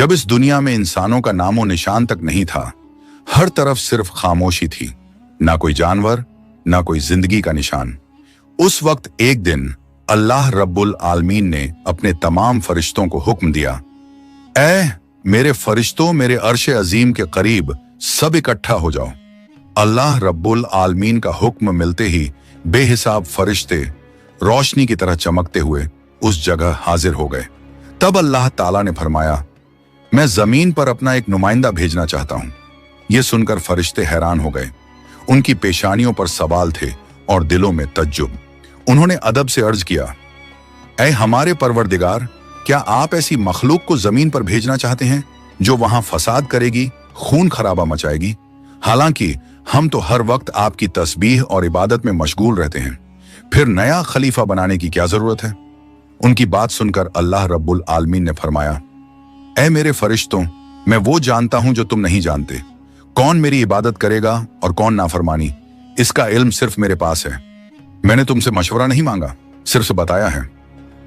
जब इस दुनिया में इंसानों का नामो निशान तक नहीं था, हर तरफ सिर्फ खामोशी थी, ना कोई जानवर, ना कोई जिंदगी का निशान। उस वक्त एक दिन अल्लाह रब्बुल आलमीन ने अपने तमाम फरिश्तों को हुक्म दिया, ऐ मेरे फरिश्तों, मेरे अर्श अजीम के करीब सब इकट्ठा हो जाओ। अल्लाह रब्बुल आलमीन का हुक्म मिलते ही बेहिसाब फरिश्ते रोशनी की तरह चमकते हुए उस जगह हाजिर हो गए। तब अल्लाह ताला ने फरमाया, मैं जमीन पर अपना एक नुमाइंदा भेजना चाहता हूं। यह सुनकर फरिश्ते हैरान हो गए। उनकी पेशानियों पर सवाल थे और दिलों में तज्जुब। उन्होंने अदब से अर्ज किया, ऐ हमारे परवरदिगार, क्या आप ऐसी मखलूक को जमीन पर भेजना चाहते हैं जो वहां फसाद करेगी, खून खराबा मचाएगी? हालांकि हम तो हर वक्त आपकी तस्बीह और इबादत में मशगूल रहते हैं, फिर नया खलीफा बनाने की क्या जरूरत है? उनकी बात सुनकर अल्लाह रब्बुल आलमीन ने फरमाया, ऐ मेरे फरिश्तों, मैं वो जानता हूं जो तुम नहीं जानते। कौन मेरी इबादत करेगा और कौन नाफरमानी, इसका इल्म सिर्फ मेरे पास है। मैंने तुमसे मशवरा नहीं मांगा, सिर्फ बताया है।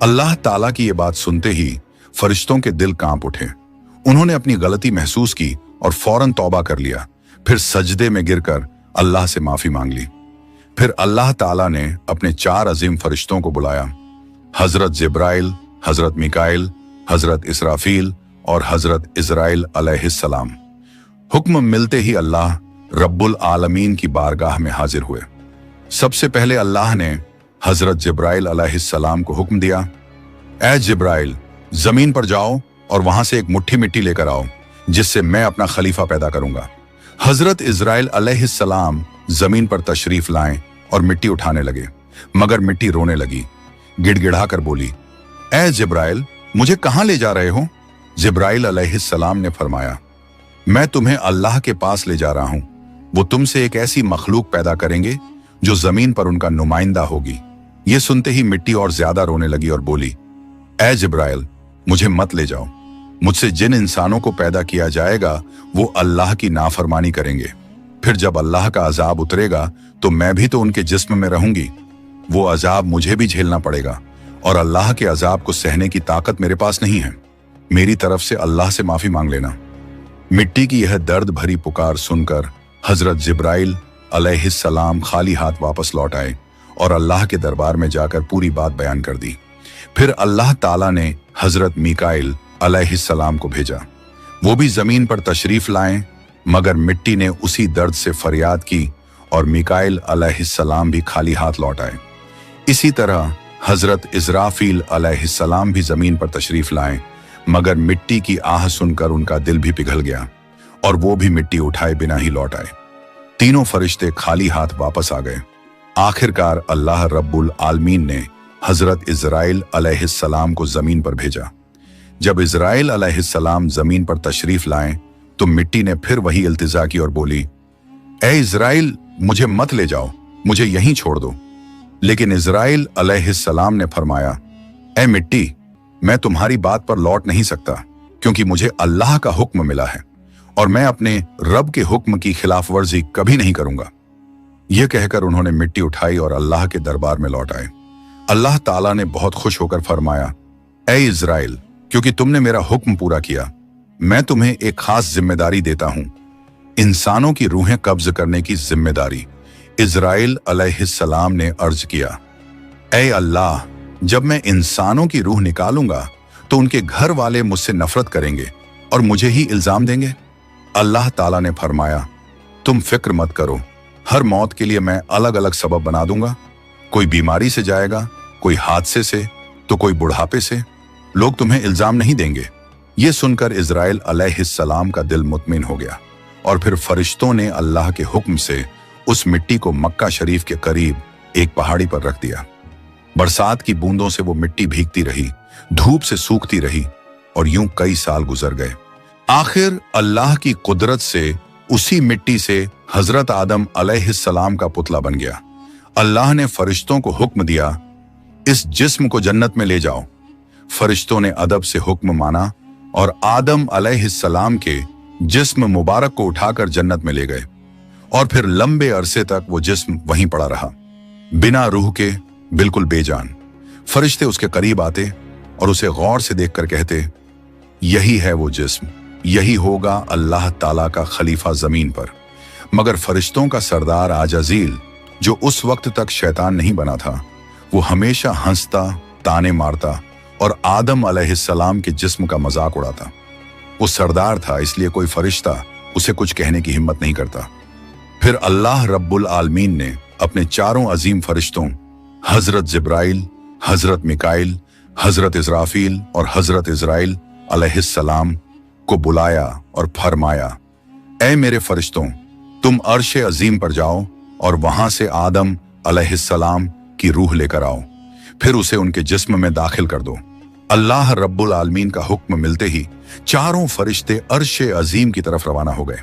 अल्लाह ताला की ये बात सुनते ही फरिश्तों के दिल कांप उठे। उन्होंने अपनी गलती महसूस की और फौरन तौबा कर लिया। फिर सजदे में गिरकर अल्लाह से माफी मांग ली। फिर अल्लाह ताला ने अपने 4 अजीम फरिश्तों को बुलाया, हजरत जिब्राइल, हजरत मिकाइल, हजरत इसराफील और हजरत इजराइल अलैहिस्सलाम। हुक्म मिलते ही अल्लाह रब्बुल आलमीन की बारगाह में हाजिर हुए। सबसे पहले अल्लाह ने हजरत जिब्राइल अलैहिस्सलाम को हुक्म दिया, ऐ जिब्राइल, जमीन पर जाओ और वहां से एक मुट्ठी मिट्टी लेकर आओ, जिससे मैं अपना खलीफा पैदा करूंगा। हजरत इजराइल अलैहिस्सलाम जमीन पर तशरीफ लाएं और मिट्टी उठाने लगे, मगर मिट्टी रोने लगी। गिड़गिड़ाकर बोली, ऐ जिब्राइल, मुझे कहां ले जा रहे हो? जिब्राइल अलैहिस्सलाम ने फरमाया, मैं तुम्हें अल्लाह के पास ले जा रहा हूं। वो तुमसे एक ऐसी मखलूक पैदा करेंगे जो जमीन पर उनका नुमाइंदा होगी। ये सुनते ही मिट्टी और ज्यादा रोने लगी और बोली, ऐ जिब्राइल, मुझे मत ले जाओ। मुझसे जिन इंसानों को पैदा किया जाएगा वो अल्लाह की नाफरमानी करेंगे। फिर जब अल्लाह का अजाब उतरेगा तो मैं भी तो उनके जिस्म में रहूंगी। वो अजाब मुझे भी झेलना पड़ेगा और अल्लाह के अजाब को सहने की ताकत मेरे पास नहीं है। मेरी तरफ से अल्लाह से माफी मांग लेना। मिट्टी की यह दर्द भरी पुकार सुनकर हजरत जिब्राइल अलैहिस्सलाम खाली हाथ वापस लौट आए और अल्लाह के दरबार में जाकर पूरी बात बयान कर दी। फिर अल्लाह ताला ने हजरत मिकाइल अलैहिस्सलाम को भेजा। वो भी जमीन पर तशरीफ लाएं, मगर मिट्टी ने उसी दर्द से फरियाद की और मिकाइल अलैहिस्सलाम भी खाली हाथ लौट आए। इसी तरह हजरत इजराफील अलैहिस्सलाम भी जमीन पर तशरीफ लाएं, मगर मिट्टी की आह सुनकर उनका दिल भी पिघल गया और वो भी मिट्टी उठाए बिना ही लौट आए। तीनों फरिश्ते खाली हाथ वापस आ गए। आखिरकार अल्लाह रब्बुल आलमीन ने हजरत इजराइल अलैहिस्सलाम को जमीन पर भेजा। जब इजराइल अलैहिस्सलाम जमीन पर तशरीफ लाएं तो मिट्टी ने फिर वही इल्तिजा की और बोली, ऐ इजराइल, मुझे मत ले जाओ, मुझे यहीं छोड़ दो। लेकिन इजराइल अलैहिस्सलाम ने फरमाया, ऐ मिट्टी, मैं तुम्हारी बात पर लौट नहीं सकता, क्योंकि मुझे अल्लाह का हुक्म मिला है और मैं अपने रब के हुक्म की खिलाफ वर्जी कभी नहीं करूंगा। यह कहकर उन्होंने मिट्टी उठाई और अल्लाह के दरबार में लौट आए। अल्लाह ताला ने बहुत खुश होकर फरमाया, ऐ इजराइल, क्योंकि तुमने मेरा हुक्म पूरा किया, मैं तुम्हें एक खास जिम्मेदारी देता हूं, इंसानों की रूहें कब्ज करने की जिम्मेदारी। इजराइल अलैहिस्सलाम ने अर्ज किया, ऐ अल्लाह, जब मैं इंसानों की रूह निकालूंगा तो उनके घर वाले मुझसे नफरत करेंगे और मुझे ही इल्जाम देंगे। अल्लाह ताला ने फरमाया, तुम फिक्र मत करो, हर मौत के लिए मैं अलग अलग सबब बना दूंगा। कोई बीमारी से जाएगा, कोई हादसे से, तो कोई बुढ़ापे से। लोग तुम्हें इल्जाम नहीं देंगे। ये सुनकर इजराइल अलैहिस्सलाम का दिल मुतमिन हो गया और फिर फरिश्तों ने अल्लाह के हुक्म से उस मिट्टी को मक्का शरीफ के करीब एक पहाड़ी पर रख दिया। बरसात की बूंदों से वो मिट्टी भीगती रही, धूप से सूखती रही और यूं कई साल गुजर गए। आखिर अल्लाह की कुदरत से उसी मिट्टी से हजरत आदम अलैहिस्सलाम का पुतला बन गया। अल्लाह ने फरिश्तों को हुक्म दिया, इस जिस्म को जन्नत में ले जाओ। फरिश्तों ने अदब से हुक्म माना और आदम अलैहिस्सलाम के जिस्म मुबारक को उठाकर जन्नत में ले गए और फिर लंबे अरसे तक वो जिस्म वहीं पड़ा रहा, बिना रूह के, बिल्कुल बेजान। फरिश्ते उसके करीब आते और उसे गौर से देखकर कहते, यही है वो जिस्म, यही होगा अल्लाह ताला का खलीफा जमीन पर। मगर फरिश्तों का सरदार आजाजील, जो उस वक्त तक शैतान नहीं बना था, वो हमेशा हंसता, ताने मारता और आदम अलैहिस्सलाम के जिस्म का मजाक उड़ाता। वो सरदार था, इसलिए कोई फरिश्ता उसे कुछ कहने की हिम्मत नहीं करता। फिर अल्लाह रब्बुल आलमीन ने अपने चारों अजीम फरिश्तों हजरत जिब्राइल, हजरत मिकाइल, हजरत इजराफील और हजरत इजराइल अलैहिस्सलाम को बुलाया और फरमाया, ऐ मेरे फरिश्तों, तुम अर्श अजीम पर जाओ और वहां से आदम अलैहिस्सलाम की रूह लेकर आओ, फिर उसे उनके जिस्म में दाखिल कर दो। अल्लाह रब्बुल आलमीन का हुक्म मिलते ही चारों फरिश्ते अर्श अजीम की तरफ रवाना हो गए।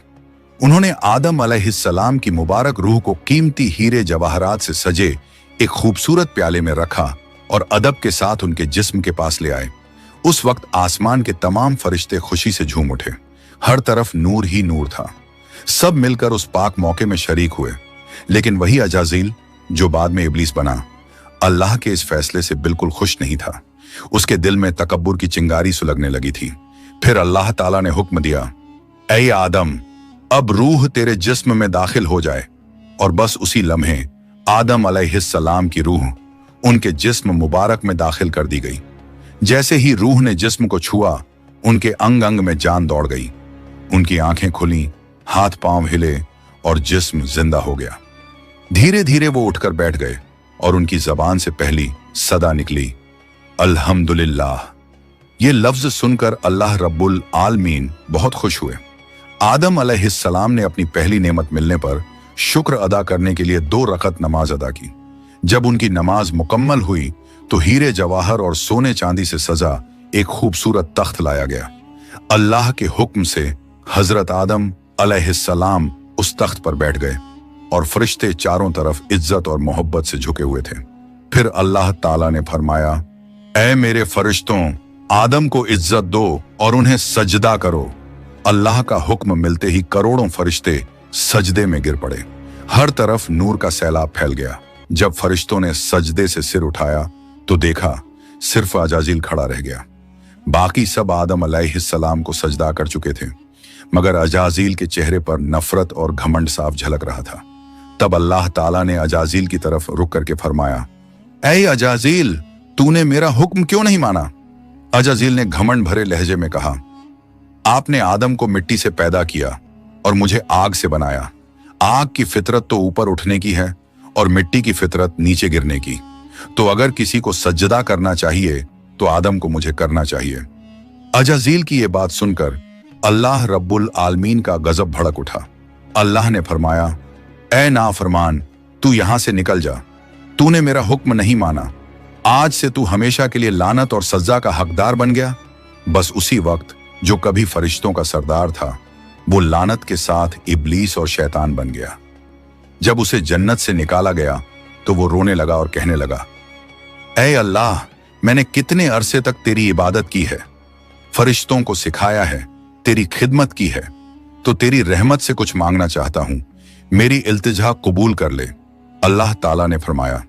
उन्होंने आदम अलैहिस्सलाम की मुबारक रूह को कीमती हीरे जवाहरात से सजे एक खूबसूरत प्याले में रखा और अदब के साथ उनके जिस्म के पास ले आए। उस वक्त आसमान के तमाम फरिश्ते खुशी से झूम उठे। हर तरफ नूर ही नूर था। सब मिलकर उस पाक मौके में शरीक हुए। लेकिन वही अजाजील, जो बाद में इब्लीस बना, अल्लाह के इस फैसले से बिल्कुल खुश नहीं था। उसके दिल में तकब्बुर की चिंगारी सुलगने लगी थी। फिर अल्लाह ताला ने हुक्म दिया, ऐ आदम, अब रूह तेरे जिस्म में दाखिल हो जाए। और बस उसी लम्हे आदम अलैहिस्सलाम की रूह उनके जिस्म मुबारक में दाखिल कर दी गई। जैसे ही रूह ने जिस्म को छुआ, उनके अंग अंग में जान दौड़ गई। उनकी आंखें खुली, हाथ पांव हिले और जिस्म जिंदा हो गया। धीरे धीरे वो उठकर बैठ गए और उनकी जबान से पहली सदा निकली, अल्हम्दुलिल्लाह। ये लफ्ज सुनकर अल्लाह रब्बुल आलमीन बहुत खुश हुए। आदम अलैहिस्सलाम ने अपनी पहली नेमत मिलने पर शुक्र अदा करने के लिए 2 रकत नमाज अदा की। जब उनकी नमाज मुकम्मल हुई तो हीरे जवाहर और सोने चांदी से सजा एक खूबसूरत तख्त लाया गया। अल्लाह के हुक्म से हजरत आदम अलैहिस्सलाम उस तख्त पर बैठ गए और फरिश्ते चारों तरफ इज्जत और मोहब्बत से झुके हुए थे। फिर अल्लाह ताला ने फरमाया, ऐ मेरे फरिश्तों, आदम को इज्जत दो और उन्हें सजदा करो। अल्लाह का हुक्म मिलते ही करोड़ों फरिश्ते सजदे में गिर पड़े। हर तरफ नूर का सैलाब फैल गया। जब फरिश्तों ने सजदे से सिर उठाया तो देखा सिर्फ अजाजील खड़ा रह गया। बाकी सब आदम अलैहिस्सलाम को सजदा कर चुके थे, मगर अजाजील के चेहरे पर नफरत और घमंड साफ झलक रहा था। तब अल्लाह ताला ने अजाजील की तरफ रुक करके फरमाया, ऐ अजाजील, तूने मेरा हुक्म क्यों नहीं माना? अजाजील ने घमंड भरे लहजे में कहा, आपने आदम को मिट्टी से पैदा किया और मुझे आग से बनाया। आग की फितरत तो ऊपर उठने की है और मिट्टी की फितरत नीचे गिरने की। तो अगर किसी को सजदा करना चाहिए तो आदम को मुझे करना चाहिए। अजाजील की यह बात सुनकर अल्लाह रब्बुल आलमीन का गजब भड़क उठा। अल्लाह ने फरमाया, ऐ नाफरमान, तू यहां से निकल जा। तूने मेरा हुक्म नहीं माना। आज से तू हमेशा के लिए लानत और सजा का हकदार बन गया। बस उसी वक्त जो कभी फरिश्तों का सरदार था, वो लानत के साथ इब्लीस और शैतान बन गया। जब उसे जन्नत से निकाला गया तो वो रोने लगा और कहने लगा, ऐ अल्लाह, मैंने कितने अरसे तक तेरी इबादत की है, फरिश्तों को सिखाया है, तेरी खिदमत की है, तो तेरी रहमत से कुछ मांगना चाहता हूं। मेरी इल्तिजा कबूल कर ले। अल्लाह ताला ने फरमाया,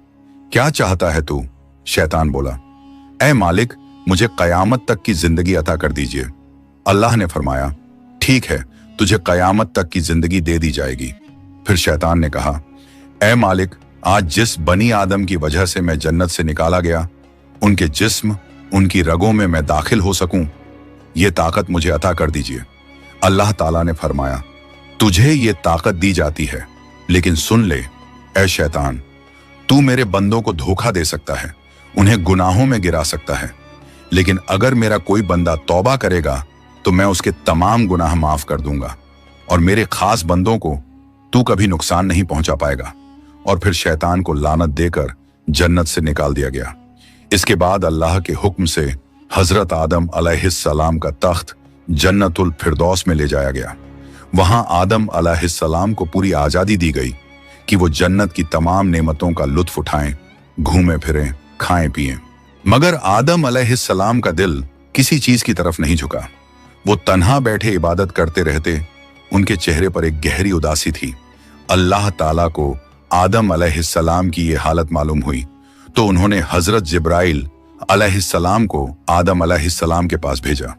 क्या चाहता है तू? शैतान बोला, ऐ मालिक, मुझे कयामत तक की जिंदगी अता कर दीजिए। अल्लाह ने फरमाया, ठीक है, तुझे कयामत तक की जिंदगी दे दी जाएगी। फिर शैतान ने कहा, ऐ मालिक, आज जिस बनी आदम की वजह से मैं जन्नत से निकाला गया, उनके जिस्म, उनकी रगों में मैं दाखिल हो सकूं, ये ताकत मुझे अता कर दीजिए। अल्लाह ताला ने फरमाया, तुझे ये ताकत दी जाती है, लेकिन सुन ले ऐ शैतान, तू मेरे बंदों को धोखा दे सकता है, उन्हें गुनाहों में गिरा सकता है, लेकिन अगर मेरा कोई बंदा तौबा करेगा तो मैं उसके तमाम गुनाह माफ कर दूंगा और मेरे खास बंदों को तू कभी नुकसान नहीं पहुंचा पाएगा। और फिर शैतान को लानत देकर जन्नत से निकाल दिया गया। इसके बाद अल्लाह के हुक्म से हजरत आदम अलैहिस्सलाम का तख्त जन्नतुल फिरदौस में ले जाया गया। वहां आदम अलैहिस्सलाम को पूरी आजादी दी गई कि वो जन्नत की तमाम नेमतों का लुत्फ उठाएं, घूमें फिरें, खाएं पिएं। मगर आदम अलैहिस्सलाम का दिल किसी चीज की तरफ नहीं झुका। वो तन्हा बैठे इबादत करते रहते। उनके चेहरे पर एक गहरी उदासी थी। अल्लाह ताला को आदम अलैहिस्सलाम की ये हालत मालूम हुई तो उन्होंने हजरत जिब्राइल अलैहिस्सलाम को आदम अलैहिस्सलाम के पास भेजा।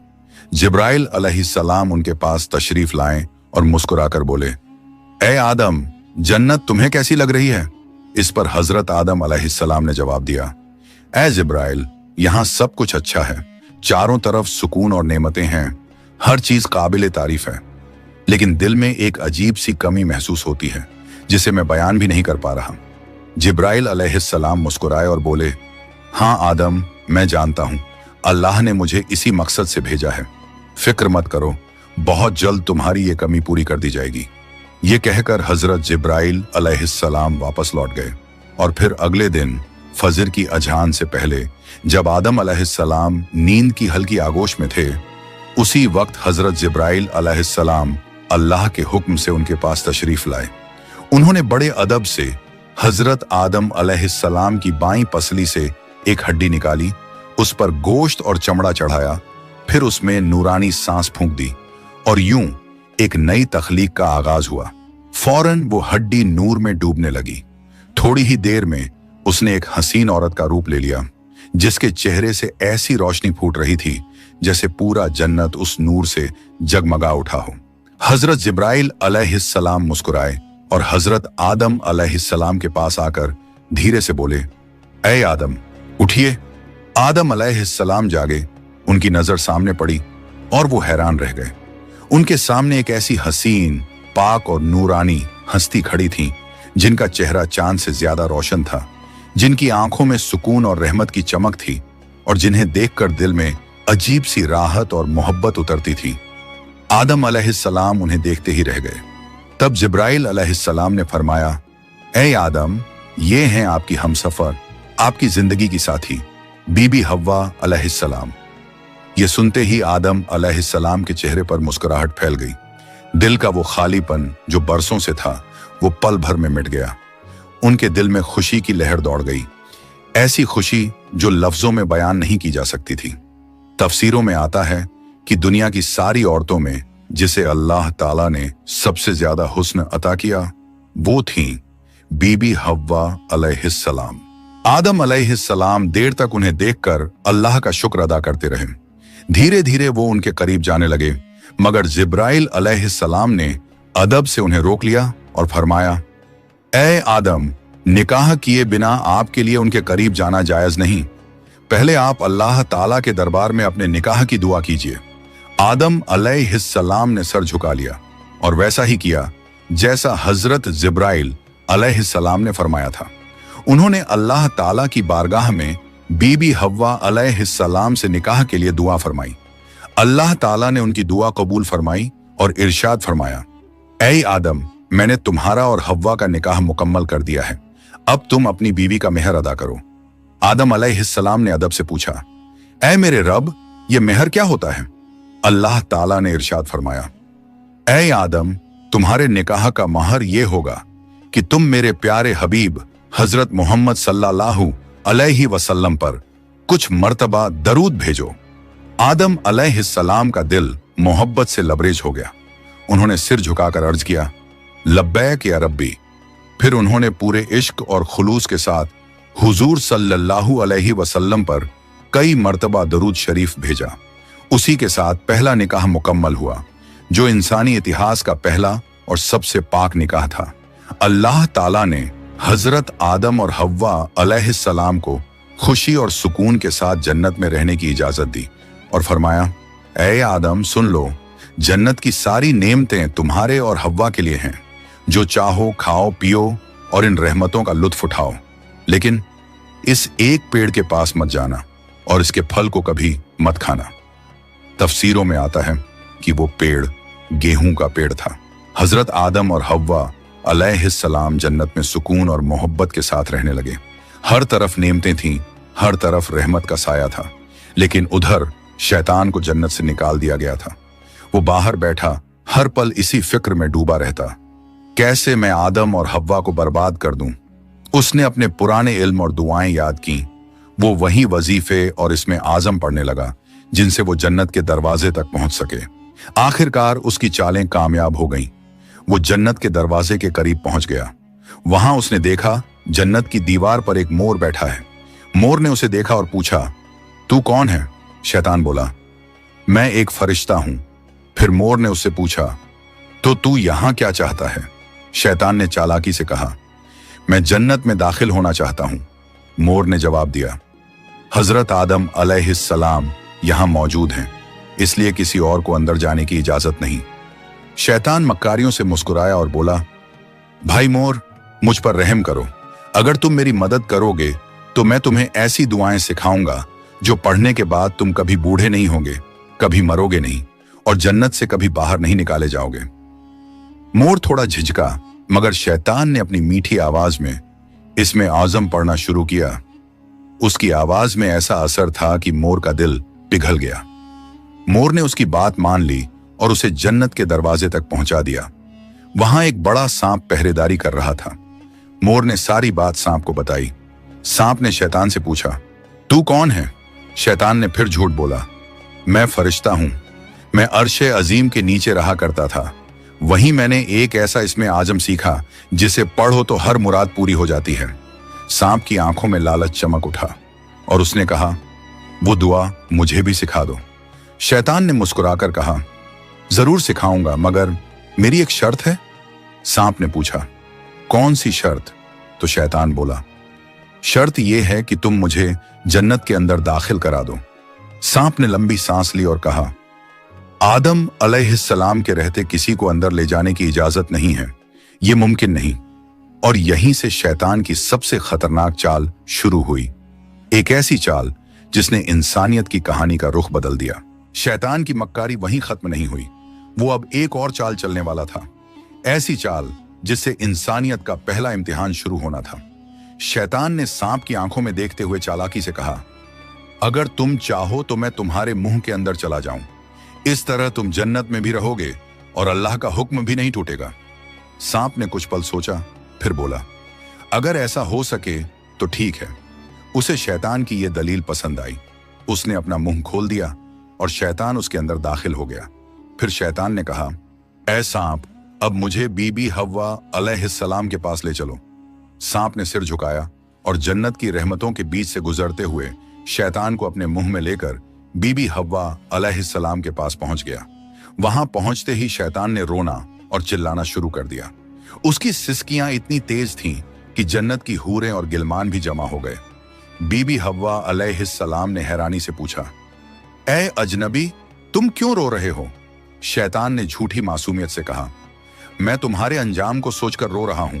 जिब्राइल अलैहिस्सलाम उनके पास तशरीफ लाए और मुस्कुराकर बोले, ए आदम, जन्नत तुम्हें कैसी लग रही है? इस पर हजरत आदम अलैहिस्सलाम ने जवाब दिया, ए जिब्राइल, यहाँ सब कुछ अच्छा है, चारों तरफ सुकून और नेमतें हैं, हर चीज काबिल तारीफ है, लेकिन दिल में एक अजीब सी कमी महसूस होती है जिसे मैं बयान भी नहीं कर पा रहा। जिब्राइल अलैहिस्सलाम मुस्कुराए और बोले, हाँ आदम, मैं जानता हूं, अल्लाह ने मुझे इसी मकसद से भेजा है, फिक्र मत करो, बहुत जल्द तुम्हारी ये कमी पूरी कर दी जाएगी। ये कहकर हजरत जिब्राइल अलैहिस्सलाम वापस लौट गए और फिर अगले दिन फजर की अजान से पहले जब आदम अलैहिस्सलाम नींद की हल्की आगोश में थे, उसी वक्त हजरत जिब्राइल अलैहिस्सलाम अल्लाह के हुक्म से उनके पास तशरीफ लाए। उन्होंने बड़े अदब से हजरत आदम अलैहिस्सलाम की बाईं पसली से एक हड्डी निकाली, उस पर गोश्त और चमड़ा चढ़ाया, फिर उसमें नूरानी सांस फूंक दी और यूं एक नई तख्लीक का आगाज हुआ। फौरन वो हड्डी नूर में डूबने लगी। थोड़ी ही देर में उसने एक हसीन औरत का रूप ले लिया, जिसके चेहरे से ऐसी रोशनी फूट रही थी जैसे पूरा जन्नत उस नूर से जगमगा उठा हो। हजरत जिब्राइल अलैहिस्सलाम मुस्कुराए और हजरत आदम अलैहिस्सलाम के पास आकर धीरे से बोले, ए आदम, उठिए। आदम अलैहिस्सलाम जागे, उनकी नजर सामने पड़ी और वो हैरान रह गए। उनके सामने एक ऐसी हसीन, पाक और नूरानी हस्ती खड़ी थी जिनका चेहरा चांद से ज्यादा रोशन था, जिनकी आंखों में सुकून और रहमत की चमक थी और जिन्हें देखकर दिल में अजीब सी राहत और मोहब्बत उतरती थी। आदम अलैहिस्सलाम उन्हें देखते ही रह गए। तब जिब्राइल अलैहिस्सलाम ने फरमाया, ए आदम, ये हैं आपकी हमसफर, आपकी जिंदगी की साथी, बीबी हव्वा अलैहिस्सलाम। ये सुनते ही आदम अलैहिस्सलाम के चेहरे पर मुस्कुराहट फैल गई। दिल का वो खालीपन जो बरसों से था, वो पल भर में मिट गया। उनके दिल में खुशी की लहर दौड़ गई, ऐसी खुशी जो लफ्जों में बयान नहीं की जा सकती थी। तफसीरों में आता है कि दुनिया की सारी औरतों में जिसे अल्लाह ताला ने सबसे ज्यादा हुस्न अता किया, वो थी बीबी हव्वा अलैहिस्सलाम। आदम अलैहिस्सलाम देर तक उन्हें देखकर अल्लाह का शुक्र अदा करते रहे। धीरे धीरे वो उनके करीब जाने लगे, मगर जिब्राइल अलैहिस्सलाम ने अदब से उन्हें रोक लिया और फरमाया, ए आदम, निकाह किए बिना आपके लिए उनके करीब जाना जायज नहीं। पहले आप अल्लाह ताला के दरबार में अपने निकाह की दुआ कीजिए। आदम अलैहिस्सलाम ने सर झुका लिया और वैसा ही किया जैसा हजरत जिब्राइल अलैहिस्सलाम ने फरमाया था। उन्होंने अल्लाह ताला की बारगाह में बीबी हव्वा अलैहिस्सलाम से निकाह के लिए दुआ फरमाई। अल्लाह ताला ने उनकी दुआ कबूल फरमाई और इरशाद फरमाया, ऐ आदम, मैंने तुम्हारा और हव्वा का निकाह मुकम्मल कर दिया है, अब तुम अपनी बीवी का मेहर अदा करो। आदम अलैहिस्सलाम ने अदब से पूछा, ऐ मेरे रब, ये मेहर क्या होता है? अल्लाह ताला ने इरशाद फरमाया, ऐ आदम, तुम्हारे निकाह का महर ये होगा कि तुम मेरे प्यारे हबीब हजरत मोहम्मद सल्लल्लाहु अलैहि वसल्लम पर कुछ मर्तबा दरूद भेजो। आदम अलैहिस्सलाम का दिल मोहब्बत से लबरेज हो गया। उन्होंने सिर झुकाकर अर्ज किया, लब्बैक या रब्बी। फिर उन्होंने पूरे इश्क और खुलूस के साथ हुजूर सल्लल्लाहु अलैहि वसल्लम पर कई मर्तबा दरूद शरीफ भेजा। उसी के साथ पहला निकाह मुकम्मल हुआ, जो इंसानी इतिहास का पहला और सबसे पाक निकाह था। अल्लाह ताला ने हजरत आदम और हव्वा अलैहिस्सलाम को खुशी और सुकून के साथ जन्नत में रहने की इजाजत दी और फरमाया, ऐ आदम, सुन लो, जन्नत की सारी नेमतें तुम्हारे और हव्वा के लिए हैं। जो चाहो खाओ पियो और इन रहमतों का लुत्फ उठाओ, लेकिन इस एक पेड़ के पास मत जाना और इसके फल को कभी मत खाना। तफसीरों में आता है कि वो पेड़ गेहूं का पेड़ था। हजरत आदम और हव्वा अलैहिस्सलाम जन्नत में सुकून और मोहब्बत के साथ रहने लगे। हर तरफ नेमतें थीं, हर तरफ रहमत का साया था, लेकिन उधर शैतान को जन्नत से निकाल दिया गया था। वो बाहर बैठा हर पल इसी फिक्र में डूबा रहता, कैसे मैं आदम और हव्वा को बर्बाद कर दूं। उसने अपने पुराने इल्म और दुआएं याद की। वो वही वजीफे और इसमें आजम पढ़ने लगा जिनसे वो जन्नत के दरवाजे तक पहुंच सके। आखिरकार उसकी चालें कामयाब हो गईं। वो जन्नत के दरवाजे के करीब पहुंच गया। वहां उसने देखा जन्नत की दीवार पर एक मोर बैठा है। मोर ने उसे देखा और पूछा, तू कौन है? शैतान बोला, मैं एक फरिश्ता हूं। फिर मोर ने उससे पूछा, तो तू यहां क्या चाहता है? शैतान ने चालाकी से कहा, मैं जन्नत में दाखिल होना चाहता हूं। मोर ने जवाब दिया, हजरत आदम अलैहिस्सलाम यहां मौजूद हैं, इसलिए किसी और को अंदर जाने की इजाजत नहीं। शैतान मक्कारियों से मुस्कुराया और बोला, भाई मोर, मुझ पर रहम करो। अगर तुम मेरी मदद करोगे तो मैं तुम्हें ऐसी दुआएं सिखाऊंगा जो पढ़ने के बाद तुम कभी बूढ़े नहीं होगे, कभी मरोगे नहीं और जन्नत से कभी बाहर नहीं निकाले जाओगे। मोर थोड़ा झिझका, मगर शैतान ने अपनी मीठी आवाज में इसमें आज़म पढ़ना शुरू किया। उसकी आवाज में ऐसा असर था कि मोर का दिल पिघल गया। मोर ने उसकी बात मान ली और उसे जन्नत के दरवाजे तक पहुंचा दिया। वहां एक बड़ा सांप पहरेदारी कर रहा था। मोर ने सारी बात सांप को बताई। सांप ने शैतान से पूछा, तू कौन है? शैतान ने फिर झूठ बोला, मैं फरिश्ता हूं। मैं अर्शे अजीम के नीचे रहा करता था। वहीं मैंने एक ऐसा इसमें आजम सीखा जिसे पढ़ो तो हर मुराद पूरी हो जाती है। सांप की आंखों में लालच चमक उठा और उसने कहा, वो दुआ मुझे भी सिखा दो। शैतान ने मुस्कुराकर कहा, जरूर सिखाऊंगा, मगर मेरी एक शर्त है। सांप ने पूछा, कौन सी शर्त? तो शैतान बोला, शर्त यह है कि तुम मुझे जन्नत के अंदर दाखिल करा दो। सांप ने लंबी सांस ली और कहा, आदम अलैहिस्सलाम के रहते किसी को अंदर ले जाने की इजाजत नहीं है, यह मुमकिन नहीं। और यहीं से शैतान की सबसे खतरनाक चाल शुरू हुई, एक ऐसी चाल जिसने इंसानियत की कहानी का रुख बदल दिया। शैतान की मक्कारी वहीं खत्म नहीं हुई, वो अब एक और चाल चलने वाला था, ऐसी चाल जिससे इंसानियत का पहला इम्तिहान शुरू होना था। शैतान ने सांप की आंखों में देखते हुए चालाकी से कहा, अगर तुम चाहो तो मैं तुम्हारे मुंह के अंदर चला जाऊं, इस तरह तुम जन्नत में भी रहोगे और अल्लाह का हुक्म भी नहीं टूटेगा। सांप ने कुछ पल सोचा, फिर बोला, अगर ऐसा हो सके तो ठीक है। उसे शैतान की यह दलील पसंद आई। उसने अपना मुंह खोल दिया और शैतान उसके अंदर दाखिल हो गया। फिर शैतान ने कहा, ऐ सांप, अब मुझे बीबी हव्वा अलैहिस्सलाम के पास ले चलो। सांप ने सिर झुकाया और जन्नत की रहमतों के बीच से गुजरते हुए शैतान को अपने मुंह में लेकर बीबी हव्वा अलैहिस्सलाम के पास पहुंच गया। वहां पहुंचते ही शैतान ने रोना और चिल्लाना शुरू कर दिया। उसकी सिसकियां इतनी तेज थीं कि जन्नत की हूरें और गिलमान भी जमा हो गए। बीबी हव्वा अलैहिस्सलाम ने हैरानी से पूछा, ऐ अजनबी, तुम क्यों रो रहे हो? शैतान ने झूठी मासूमियत से कहा, मैं तुम्हारे अंजाम को सोचकर रो रहा हूं।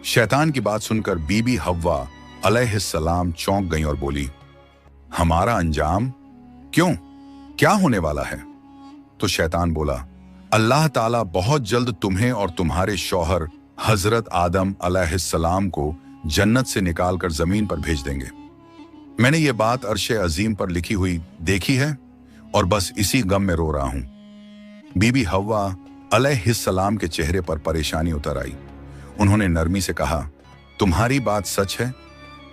शैतान की बात सुनकर बीबी हव्वा अलैहिस्सलाम चौंक गईं और बोली, हमारा अंजाम? क्यों, क्या होने वाला है? तो शैतान बोला, अल्लाह ताला बहुत जल्द तुम्हें और तुम्हारे शौहर हजरत आदम अलैहिस्सलाम को जन्नत से निकालकर जमीन पर भेज देंगे। मैंने ये बात अर्शे अजीम पर लिखी हुई देखी है और बस इसी गम में रो रहा हूं। बीबी हव्वा अलैहिस्सलाम के चेहरे पर परेशानी उतर आई। उन्होंने नरमी से कहा, तुम्हारी बात सच है?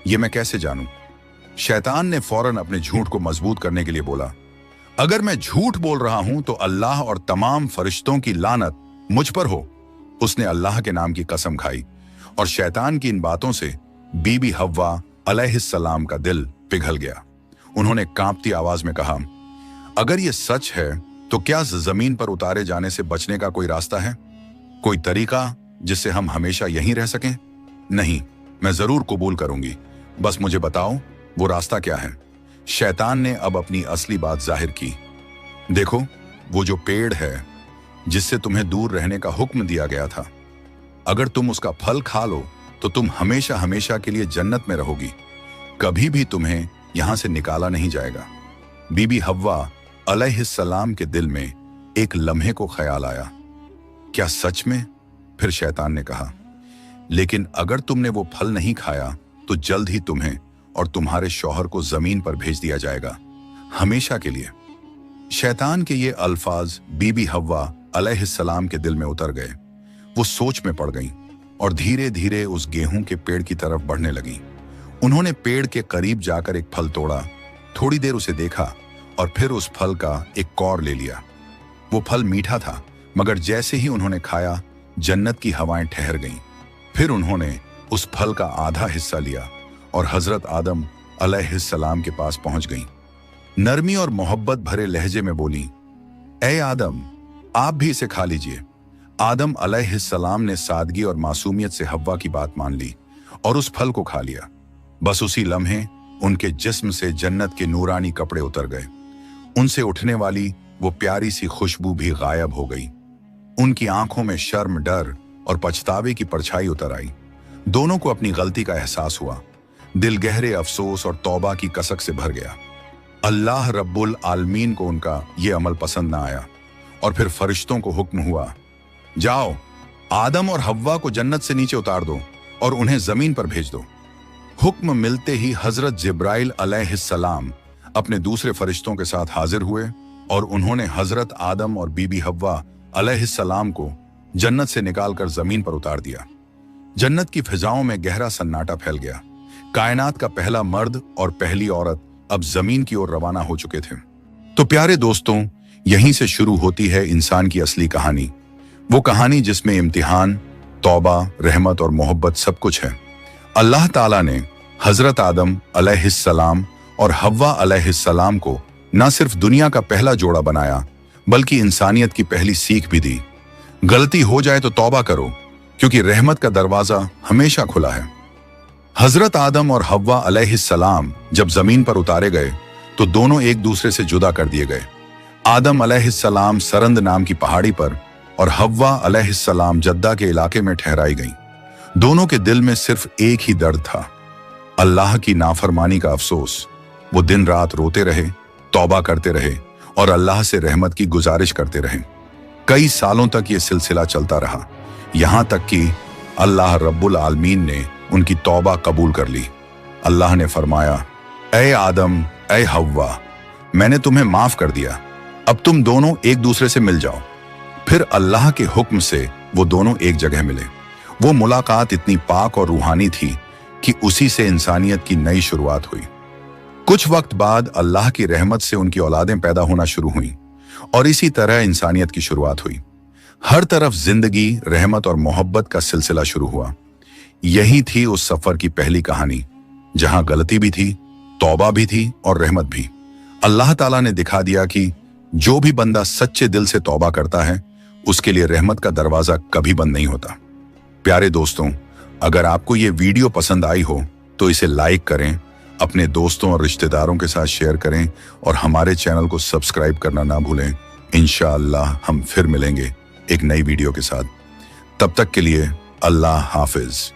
ये मैं कैसे जानूं? शैतान ने फौरन अपने झूठ को मजबूत करने के लिए बोला, अगर मैं झूठ बोल रहा हूं तो अल्लाह और तमाम फरिश्तों की लानत मुझ पर हो। उसने अल्लाह के नाम की कसम खाई और शैतान की इन बातों से बीबी हव्वा अलैहिस्सलाम का दिल पिघल गया। उन्होंने कांपती आवाज में कहा, अगर ये सच है तो क्या जमीन पर उतारे जाने से बचने का कोई रास्ता है? कोई तरीका जिससे हम हमेशा यहीं रह सकें? नहीं, मैं जरूर कबूल करूंगी, बस मुझे बताओ वो रास्ता क्या है। शैतान ने अब अपनी असली बात जाहिर की। देखो, वो जो पेड़ है जिससे तुम्हें दूर रहने का हुक्म दिया गया था, अगर तुम उसका फल खा लो तो तुम हमेशा हमेशा के लिए जन्नत में रहोगी, कभी भी तुम्हें यहां से निकाला नहीं जाएगा। बीबी हव्वा अलैहिस्सलाम के दिल में एक लम्हे को ख्याल आया, क्या सच में? फिर शैतान ने कहा, लेकिन अगर तुमने वो फल नहीं खाया तो जल्द ही तुम्हें और तुम्हारे शौहर को जमीन पर भेज दिया जाएगा, हमेशा के लिए। शैतान के ये अल्फाज बीबी हव्वा अलैहिस्सलाम के दिल में उतर गए। वो सोच में पड़ गईं और धीरे धीरे उस गेहूं के पेड़ की तरफ बढ़ने लगीं। उन्होंने पेड़ के करीब जाकर एक फल तोड़ा, थोड़ी देर उसे देखा और फिर उस फल का एक कौर ले लिया। वो फल मीठा था, मगर जैसे ही उन्होंने खाया जन्नत की हवाएं ठहर गईं। फिर उन्होंने उस फल का आधा हिस्सा लिया और हजरत आदम अलैहिस्सलाम के पास पहुंच गईं। नरमी और मोहब्बत भरे लहजे में बोली, ए आदम, आप भी इसे खा लीजिए। आदम अलैहिस्सलाम ने सादगी और मासूमियत से हव्वा की बात मान ली और उस फल को खा लिया। बस उसी लम्हे उनके जिस्म से जन्नत के नूरानी कपड़े उतर गए। उनसे उठने वाली वो प्यारी सी खुशबू भी गायब हो गई। उनकी आंखों में शर्म, डर और पछतावे की परछाई उतर आई। दोनों को अपनी गलती का एहसास हुआ। दिल गहरे अफसोस और तौबा की कसक से भर गया। अल्लाह रब्बुल आलमीन को उनका ये अमल पसंद ना आया और फिर फरिश्तों को हुक्म हुआ, जाओ, आदम और हव्वा को जन्नत से नीचे उतार दो और उन्हें जमीन पर भेज दो। हुक्म मिलते ही हजरत जिब्राइल अलैहिस्सलाम अपने दूसरे फरिश्तों के साथ हाजिर हुए और उन्होंने हजरत आदम और बीबी हव्वा अलैहिस्सलाम को जन्नत से निकालकर जमीन पर उतार दिया। जन्नत की फिजाओं में गहरा सन्नाटा फैल गया। कायनात का पहला मर्द और पहली औरत अब जमीन की ओर रवाना हो चुके थे। तो प्यारे दोस्तों, यहीं से शुरू होती है इंसान की असली कहानी। वो कहानी जिसमें इम्तिहान, तौबा, रहमत और मोहब्बत सब कुछ है। अल्लाह ताला ने हजरत आदम अलैहिस्सलाम और हव्वा अलैहिस्सलाम को न सिर्फ दुनिया का पहला जोड़ा बनाया, बल्कि इंसानियत की पहली सीख भी दी। गलती हो जाए तो तौबा करो, क्योंकि रहमत का दरवाजा हमेशा खुला है। हजरत आदम और हव्वा अलैहिस्सलाम जब जमीन पर उतारे गए तो दोनों एक दूसरे से जुदा कर दिए गए। आदम अलैहिस्सलाम सरंद नाम की पहाड़ी पर और हव्वा अलैहिस्सलाम जद्दा के इलाके में ठहराई गईं। दोनों के दिल में सिर्फ एक ही दर्द था, अल्लाह की नाफरमानी का अफसोस। वो दिन रात रोते रहे, तौबा करते रहे और अल्लाह से रहमत की गुजारिश करते रहे। कई सालों तक ये सिलसिला चलता रहा, यहां तक कि अल्लाह रब्बुल आलमीन ने उनकी तौबा कबूल कर ली। अल्लाह ने फरमाया, ए आदम, ए हव्वा, मैंने तुम्हें माफ कर दिया, अब तुम दोनों एक दूसरे से मिल जाओ। फिर अल्लाह के हुक्म से वो दोनों एक जगह मिले। वो मुलाकात इतनी पाक और रूहानी थी कि उसी से इंसानियत की नई शुरुआत हुई। कुछ वक्त बाद अल्लाह की रहमत से उनकी औलादें पैदा होना शुरू हुईं और इसी तरह इंसानियत की शुरुआत हुई। हर तरफ जिंदगी, रहमत और मोहब्बत का सिलसिला शुरू हुआ। यही थी उस सफर की पहली कहानी, जहां गलती भी थी, तौबा भी थी और रहमत भी। अल्लाह ताला ने दिखा दिया कि जो भी बंदा सच्चे दिल से तौबा करता है, उसके लिए रहमत का दरवाजा कभी बंद नहीं होता। प्यारे दोस्तों, अगर आपको ये वीडियो पसंद आई हो तो इसे लाइक करें, अपने दोस्तों और रिश्तेदारों के साथ शेयर करें और हमारे चैनल को सब्सक्राइब करना ना भूलें। इंशाअल्लाह हम फिर मिलेंगे एक नई वीडियो के साथ। तब तक के लिए अल्लाह हाफिज।